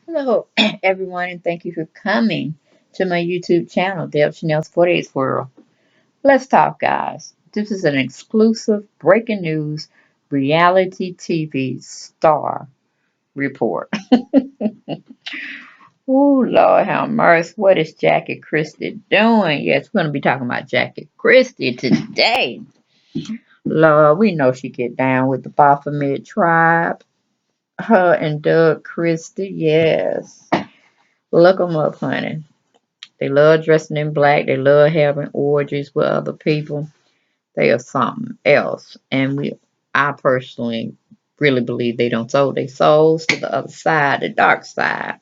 Hello, everyone, and thank you for coming to my YouTube channel, Deb Chanel's 48th World. Let's talk, guys. This is an exclusive breaking news reality TV star report. Ooh, Lord have mercy. What is Jackie Christie doing? Yes, we're going to be talking about Jackie Christie today. Lord, we know she get down with the Baphomet tribe. Her and Doug Christie, yes. Look them up, honey. They love dressing in black. They love having orgies with other people. They are something else. And I personally really believe they don't sold their souls to the other side, the dark side.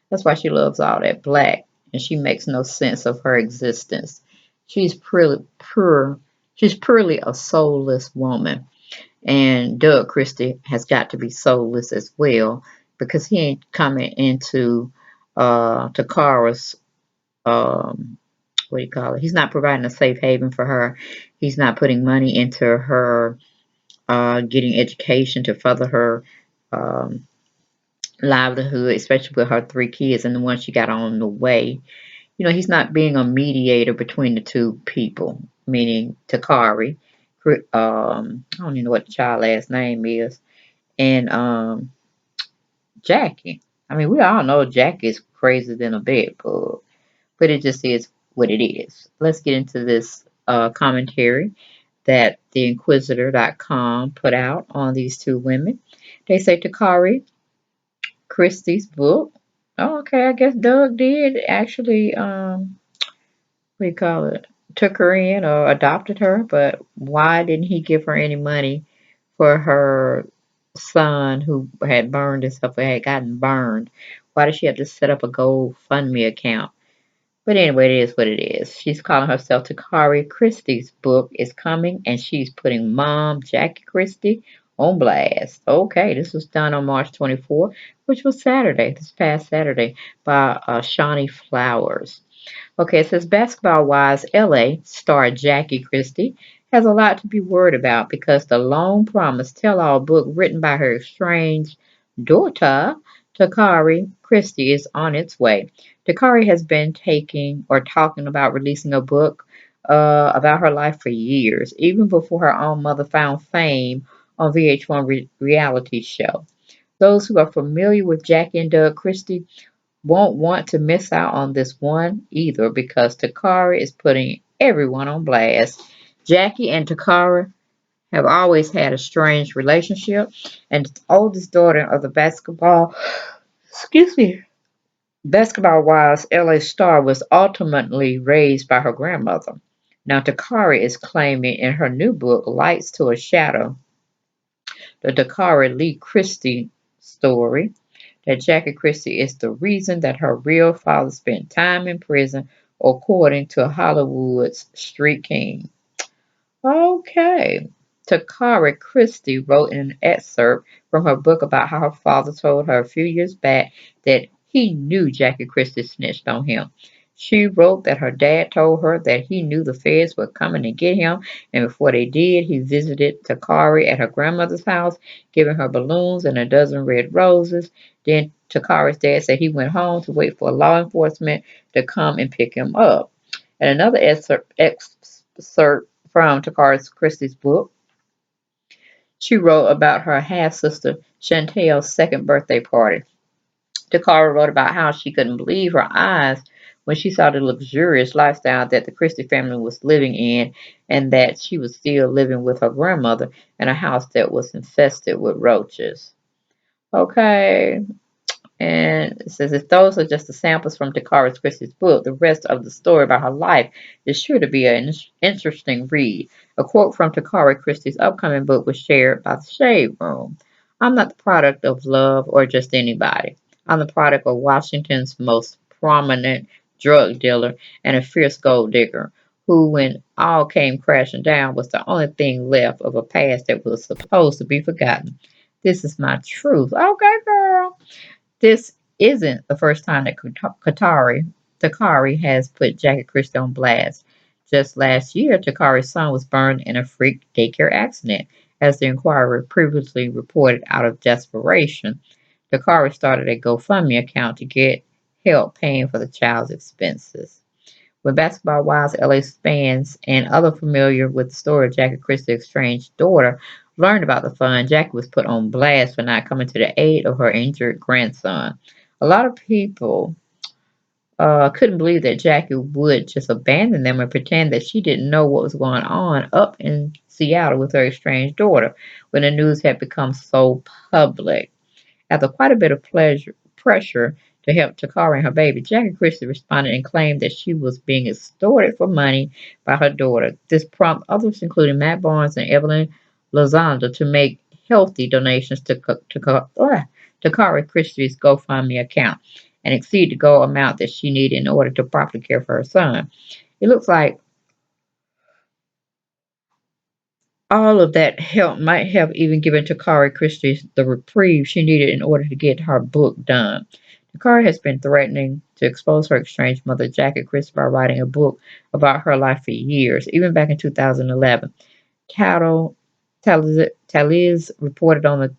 That's why she loves all that black. And she makes no sense of her existence. She's she's purely a soulless woman. And Doug Christie has got to be soulless as well because he ain't coming into Takara's what do you call it? He's not providing a safe haven for her. He's not putting money into her getting education to further her um, livelihood, especially with her three kids and the one she got on the way. You know, he's not being a mediator between the two people, meaning Takari. I don't even know what the child last name is, and Jackie. I mean, we all know Jackie is crazier than a bed bug, but it just is what it is. Let's get into this commentary that theinquisitor.com put out on these two women. They say Takari Christie's book. Oh, okay, I guess Doug did actually, what do you call it, took her in or adopted her, but why didn't he give her any money for her son who had burned himself or had gotten burned? Why did she have to set up a GoFundMe account? But anyway, it is what it is. She's calling herself Takari Christie's book is coming, and she's putting Mom Jackie Christie on blast. Okay, this was done on March 24th, which was Saturday, this past Saturday, by Shawnee Flowers. Okay, it says Basketball Wives LA star Jackie Christie has a lot to be worried about because the long promised tell all book written by her estranged daughter, Takari Christie, is on its way. Takari has been taking or talking about releasing a book about her life for years, even before her own mother found fame on VH1 reality show. Those who are familiar with Jackie and Doug Christie won't want to miss out on this one either because Takara is putting everyone on blast. Jackie and Takara have always had a strange relationship, and the oldest daughter of the excuse me, basketball wives LA Starr was ultimately raised by her grandmother. Now Takara is claiming in her new book, Lights to a Shadow, the Takara Lee Christie story, that Jackie Christie is the reason that her real father spent time in prison, according to Hollywood's Street King. Okay. Takari Christie wrote in an excerpt from her book about how her father told her a few years back that he knew Jackie Christie snitched on him. She wrote that her dad told her that he knew the feds were coming to get him, and before they did, he visited Takari at her grandmother's house, giving her balloons and a dozen red roses. Then Takari's dad said he went home to wait for law enforcement to come and pick him up. And another excerpt from Takara Christie's book, she wrote about her half sister Chantel's second birthday party. Takara wrote about how she couldn't believe her eyes when she saw the luxurious lifestyle that the Christie family was living in, and that she was still living with her grandmother in a house that was infested with roaches. Okay, and it says if those are just the samples from Takara Christie's book, the rest of the story about her life is sure to be an interesting read. A quote from Takara Christie's upcoming book was shared by the Shade Room. I'm not the product of love or just anybody. I'm the product of Washington's most prominent drug dealer and a fierce gold digger, who, when all came crashing down, was the only thing left of a past that was supposed to be forgotten. This is my truth. Okay, girl. This isn't the first time that Takari has put Jackie Christie on blast. Just last year, Takari's son was burned in a freak daycare accident, as the Inquirer previously reported out of desperation. Takara started a GoFundMe account to get help paying for the child's expenses. When Basketball Wives LA fans and other familiar with the story of Jackie Christie's estranged daughter learned about the fund, Jackie was put on blast for not coming to the aid of her injured grandson. A lot of people couldn't believe that Jackie would just abandon them and pretend that she didn't know what was going on up in Seattle with her estranged daughter when the news had become so public. After quite a bit of pressure to help Takara and her baby, Jackie Christie responded and claimed that she was being extorted for money by her daughter. This prompted others, including Matt Barnes and Evelyn Lozanda, to make healthy donations to Takari Christie's GoFundMe account and exceed the goal amount that she needed in order to properly care for her son. It looks like all of that help might have even given Takari Christie the reprieve she needed in order to get her book done. Takari has been threatening to expose her estranged mother, Jackie Christie, by writing a book about her life for years, even back in 2011. Taliz reported on the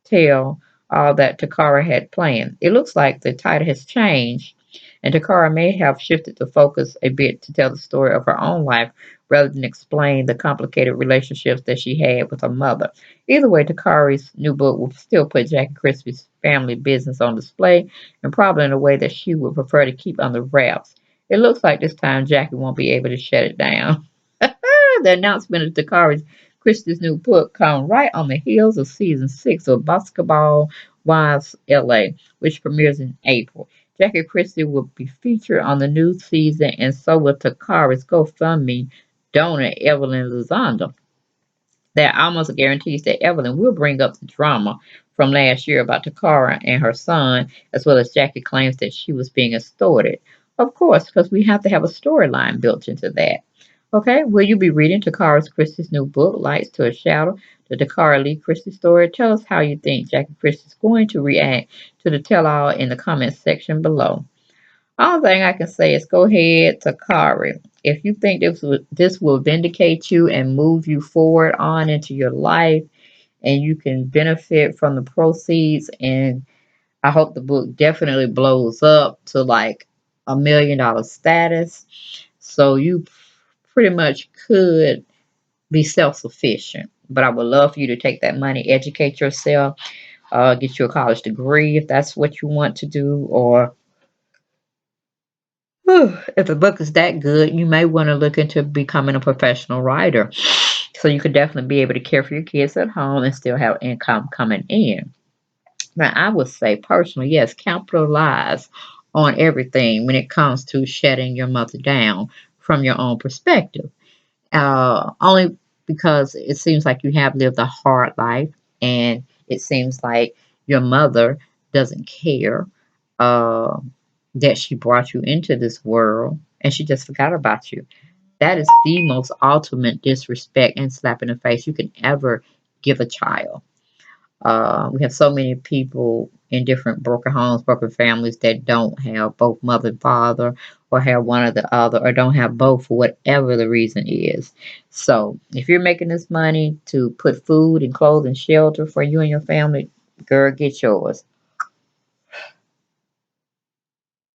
tell all that Takara had planned. It looks like the title has changed, and Takara may have shifted the focus a bit to tell the story of her own life rather than explain the complicated relationships that she had with her mother. Either way, Takari's new book will still put Jackie Christie's family business on display, and probably in a way that she would prefer to keep under wraps. It looks like this time Jackie won't be able to shut it down. The announcement of Takari Christie's new book come right on the heels of season 6 of Basketball Wives LA, which premieres in April. Jackie Christie will be featured on the new season, and so will Takari's GoFundMe donor Evelyn Luzanda. That almost guarantees that Evelyn will bring up the drama from last year about Takara and her son, as well as Jackie claims that she was being extorted. Of course, because we have to have a storyline built into that. Okay, will you be reading Takara Christie's new book, Lights to a Shadow, the Takara Lee Christie story? Tell us how you think Jackie Christie is going to react to the tell-all in the comments section below. All thing I can say is go ahead, Takari. If you think this will vindicate you and move you forward on into your life, and you can benefit from the proceeds, and I hope the book definitely blows up to like $1 million status, so you pretty much could be self-sufficient. But I would love for you to take that money, educate yourself, get you a college degree if that's what you want to do, or if the book is that good, you may want to look into becoming a professional writer. So you could definitely be able to care for your kids at home and still have income coming in. Now, I would say personally, yes, capitalize on everything when it comes to shutting your mother down from your own perspective. Only because it seems like you have lived a hard life, and it seems like your mother doesn't care uh, that she brought you into this world and she just forgot about you. That is the most ultimate disrespect and slap in the face you can ever give a child. We have so many people in different broken homes, broken families that don't have both mother and father, or have one or the other, or don't have both for whatever the reason is. So, if you're making this money to put food and clothes and shelter for you and your family, girl, get yours.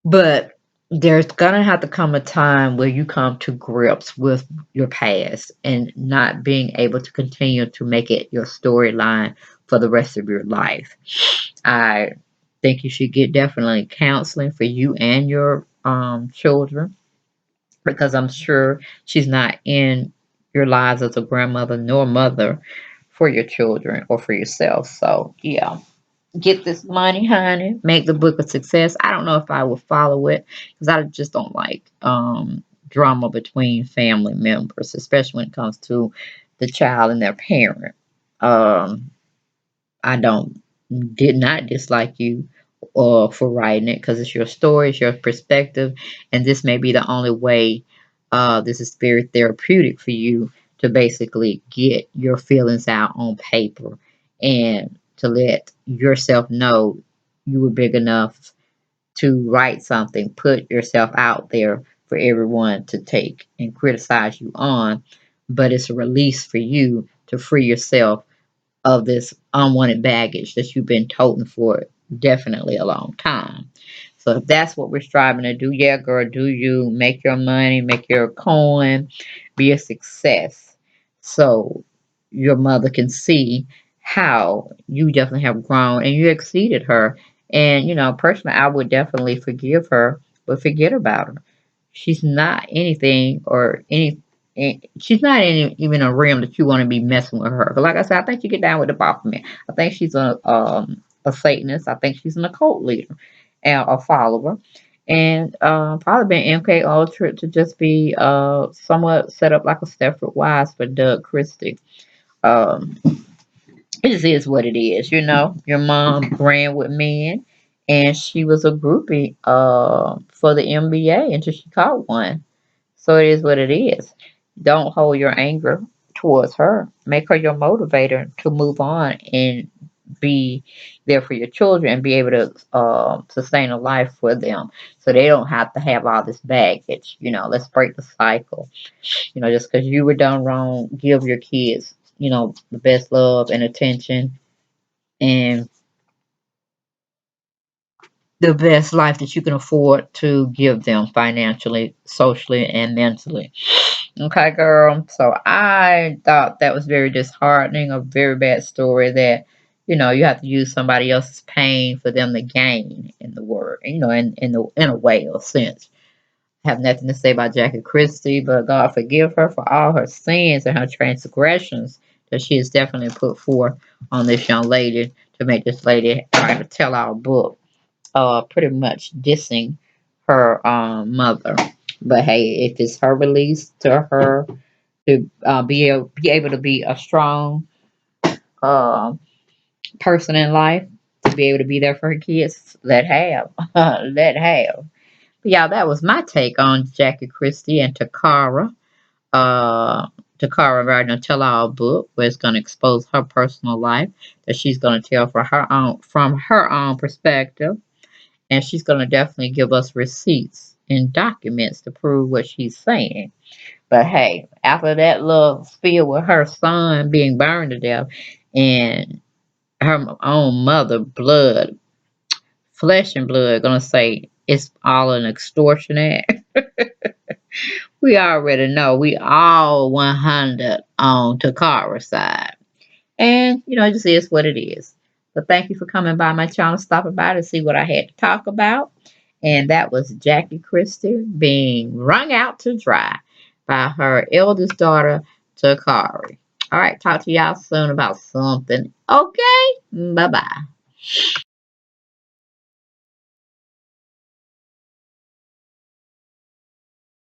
But there's gonna have to come a time where you come to grips with your past and not being able to continue to make it your storyline for the rest of your life. I think you should get definitely counseling for you and your children, because I'm sure she's not in your lives as a grandmother nor mother for your children or for yourself. So yeah, get this money, honey. Make the book a success. I don't know if I will follow it because I just don't like drama between family members, especially when it comes to the child and their parent. Um, I don't did not dislike you for writing it, because it's your story, it's your perspective, and this may be the only way. This is very therapeutic for you to basically get your feelings out on paper and to let yourself know you were big enough to write something, put yourself out there for everyone to take and criticize you on, but it's a release for you to free yourself of this unwanted baggage that you've been toting for definitely a long time. So if that's what we're striving to do, yeah, girl, do you make your money, make your coin, be a success. So your mother can see how you definitely have grown and you exceeded her. And, personally, I would definitely forgive her, but forget about her. She's not anything or any. She's not in even a realm that you want to be messing with her. But like I said, I think you get down with the Baphomet. I think she's a Satanist. I think she's an occult leader and a follower. And probably been MK Ultra to just be somewhat set up like a Stepford Wives for Doug Christie. Um, it just is what it is, Your mom ran with men, and she was a groupie for the NBA until she caught one. So it is what it is. Don't hold your anger towards her. Make her your motivator to move on and be there for your children and be able to sustain a life for them. So they don't have to have all this baggage. Let's break the cycle. Just because you were done wrong, give your kids, the best love and attention and the best life that you can afford to give them financially, socially, and mentally. Okay, girl. So I thought that was very disheartening, a very bad story that, you have to use somebody else's pain for them to gain in the word, in a way or sense. I have nothing to say about Jackie Christie, but God forgive her for all her sins and her transgressions that she has definitely put forth on this young lady to make this lady try to tell our book, pretty much dissing her mother. But hey, if it's her release to her to be able to be a strong uh, person in life, to be able to be there for her kids, let have, let have. But yeah, that was my take on Jackie Christie and Takara. Uh, Takara writing a tell-all book where it's going to expose her personal life that she's going to tell from her own perspective, and she's going to definitely give us receipts and documents to prove what she's saying. But hey, after that little spill with her son being burned to death and her own mother, blood, flesh and blood, gonna say it's all an extortion act, we already know we all 100 on Takara's side. And, it just is what it is. But thank you for coming by my channel, stopping by to see what I had to talk about. And that was Jackie Christie being wrung out to dry by her eldest daughter, Takari. All right, talk to y'all soon about something. Okay, bye bye.